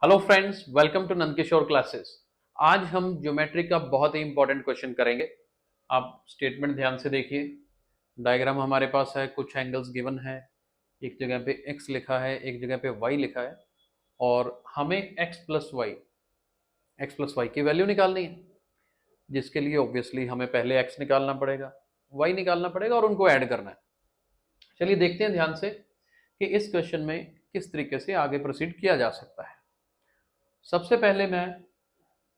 Hello friends, welcome to Nandkishore classes. आज हम geometry का बहुत ही इंपॉर्टेंट क्वेश्चन करेंगे। आप स्टेटमेंट ध्यान से देखिए। डायग्राम हमारे पास है, कुछ एंगल्स गिवन है, एक जगह पे x लिखा है, एक जगह पे y लिखा है और हमें x प्लस वाई की वैल्यू निकालनी है, जिसके लिए ऑब्वियसली हमें पहले x निकालना पड़ेगा, y निकालना पड़ेगा और उनको ऐड करना है। चलिए देखते हैं ध्यान से कि इस क्वेश्चन में किस तरीके से आगे प्रोसीड किया जा सकता है। सबसे पहले मैं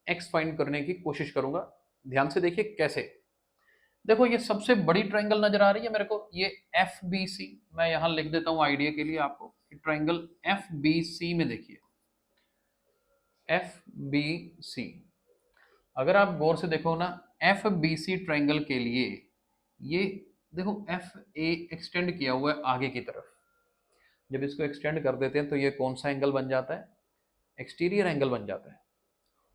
x फाइंड करने की कोशिश करूंगा। ध्यान से देखिए कैसे। देखो ये सबसे बड़ी ट्रायंगल नजर आ रही है मेरे को, ये एफ बी सी। मैं यहां लिख देता हूं आइडिया के लिए आपको। ट्रायंगल एफ बी सी में देखिए, एफ बी सी। अगर आप गौर से देखो ना, एफ बी सी ट्रायंगल के लिए ये देखो एफ ए एक्सटेंड किया हुआ है आगे की तरफ। जब इसको एक्सटेंड कर देते हैं तो ये कौन सा एंगल बन जाता है? एक्सटीरियर एंगल बन जाता है।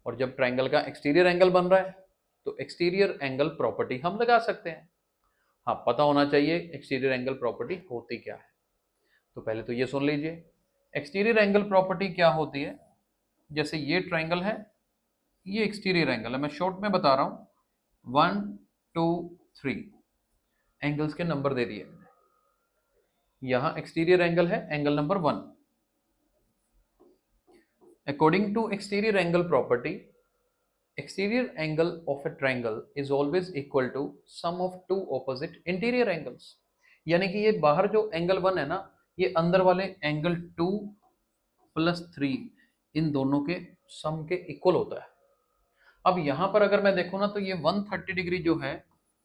और जब ट्रायंगल का एक्सटीरियर एंगल बन रहा है तो एक्सटीरियर एंगल प्रॉपर्टी हम लगा सकते हैं। हाँ, पता होना चाहिए एक्सटीरियर एंगल प्रॉपर्टी होती क्या है। तो पहले तो ये सुन लीजिए, एक्सटीरियर एंगल प्रॉपर्टी क्या होती है। जैसे ये ट्रायंगल है, ये एक्सटीरियर एंगल है, मैं शॉर्ट में बता रहा हूं। 1 2 3 एंगल्स के नंबर दे दिए मैंने। यहां एक्सटीरियर एंगल है, angle number 1। According to exterior angle property, exterior angle of a triangle is always equal to sum of two opposite interior angles। यानी कि ये बाहर जो एंगल 1 है ना, ये अंदर वाले एंगल 2 प्लस 3 इन दोनों के सम के इक्वल होता है। अब यहां पर अगर मैं देखूं ना, तो ये 130 डिग्री जो है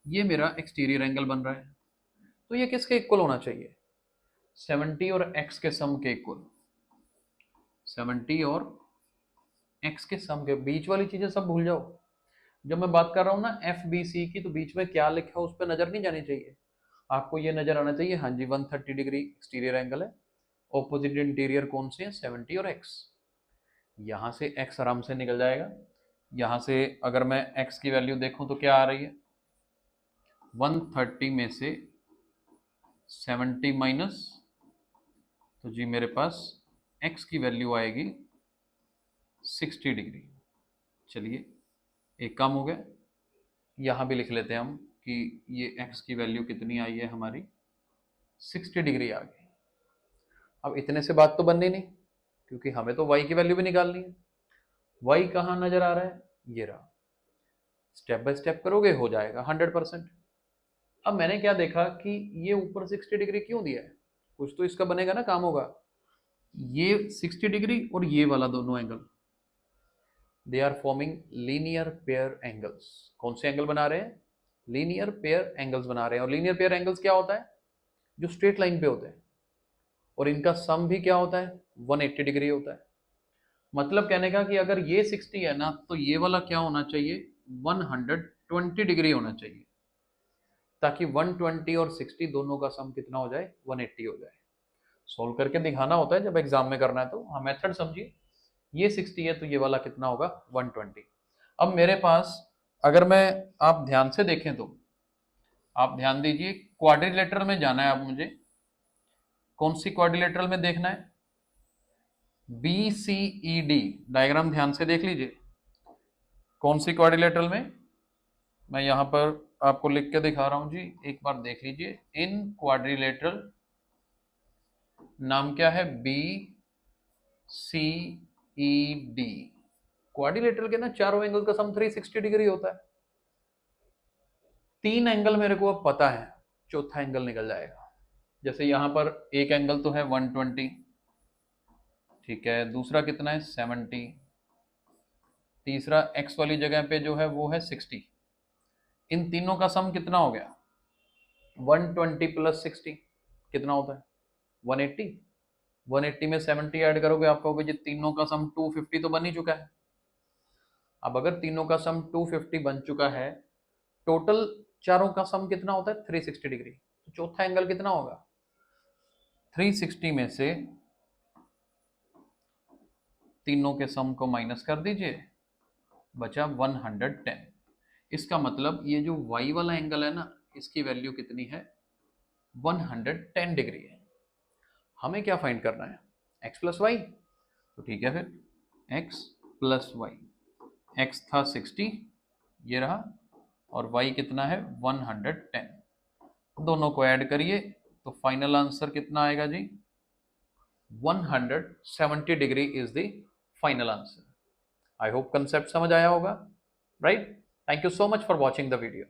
ये मेरा एक्सटीरियर एंगल बन रहा है। तो ये किसके इक्वल होना चाहिए? 70 और x के सम के इक्वल। 70 और x के सम के, बीच वाली चीजें सब भूल जाओ। जब मैं बात कर रहा हूँ ना एफ बी सी की, तो बीच में क्या लिखा है उस पर नजर नहीं जानी चाहिए। आपको ये नजर आना चाहिए, हाँ जी 130 डिग्री एक्सटीरियर एंगल है, ऑपोजिट इंटीरियर कौन से है? 70 और x। यहाँ से x आराम से निकल जाएगा। यहाँ से अगर मैं x की वैल्यू देखूं तो क्या आ रही है? 130 में से 70 माइनस, तो जी मेरे पास x की वैल्यू आएगी 60 डिग्री। चलिए एक काम हो गया, यहाँ भी लिख लेते हैं हम कि ये x की वैल्यू कितनी आई है हमारी? 60 डिग्री आ गई। अब इतने से बात तो बननी नहीं, क्योंकि हमें तो y की वैल्यू भी निकालनी है। y कहाँ नजर आ रहा है? ये रहा। स्टेप बाय स्टेप करोगे हो जाएगा 100%। अब मैंने क्या देखा कि ये ऊपर 60 डिग्री क्यों दिया है? कुछ तो इसका बनेगा ना, काम होगा। ये 60 डिग्री और ये वाला दोनों angle, they are forming linear pair angles. कौन से एंगल बना रहे हैं? लीनियर पेयर एंगल्स बना रहे हैं। और लीनियर पेयर एंगल्स क्या होता है? जो स्ट्रेट लाइन पे होते हैं। और इनका सम भी क्या होता है? 180 डिग्री होता है। मतलब कहने का कि अगर ये 60 है ना, तो ये वाला क्या होना चाहिए? 120 डिग्री होना चाहिए, ताकि 120 और 60 दोनों का सम कितना हो जाए? 180 हो जाए। सोल्व करके दिखाना होता है जब एग्जाम में करना है तो। हाँ, मेथड समझिए। ये 60 है तो ये वाला कितना होगा? 120। अब मेरे पास, अगर मैं, आप ध्यान से देखें तो, आप ध्यान दीजिए, क्वाड्रिलेटरल में जाना है। अब मुझे कौन सी क्वाड्रिलेटरल में देखना है? B C E D. Diagram ध्यान से देख लीजिए। कौन सी क्वाड्रिलेटरल में? मैं यहां पर आपको लिख के दिखा रहा हूं जी, एक बार देख लीजिए। इन क्वाड्रिलेटरल, नाम क्या है? B C E D. Quadrilateral के ना चारों एंगल का सम 360 डिग्री होता है। 3 एंगल मेरे को अब पता है, चौथा एंगल निकल जाएगा। जैसे यहां पर एक एंगल तो है 120, ठीक है। दूसरा कितना है? 70। तीसरा x वाली जगह पे जो है वो है 60। इन तीनों का सम कितना हो गया? 120 प्लस 60 कितना होता है? 180। 180 में 70 ऐड करोगे, आप कहोगे जी तीनों का सम 250 तो बन ही चुका है। अब अगर तीनों का सम 250 बन चुका है, टोटल चारों का सम कितना होता है? 360 डिग्री। तो चौथा एंगल कितना होगा? 360 में से तीनों के सम को माइनस कर दीजिए, बचा 110। इसका मतलब ये जो y वाला एंगल है ना, इसकी वैल्यू कितनी है? 110 डिग्री है। हमें क्या फाइंड करना है? x plus Y. तो ठीक है, फिर x प्लस वाई, x था 60 ये रहा, और y कितना है 110। दोनों को ऐड करिए तो फाइनल आंसर कितना आएगा जी, 170 degree is the final answer. I hope concept समझ आया होगा, right? Thank you so much for watching the video.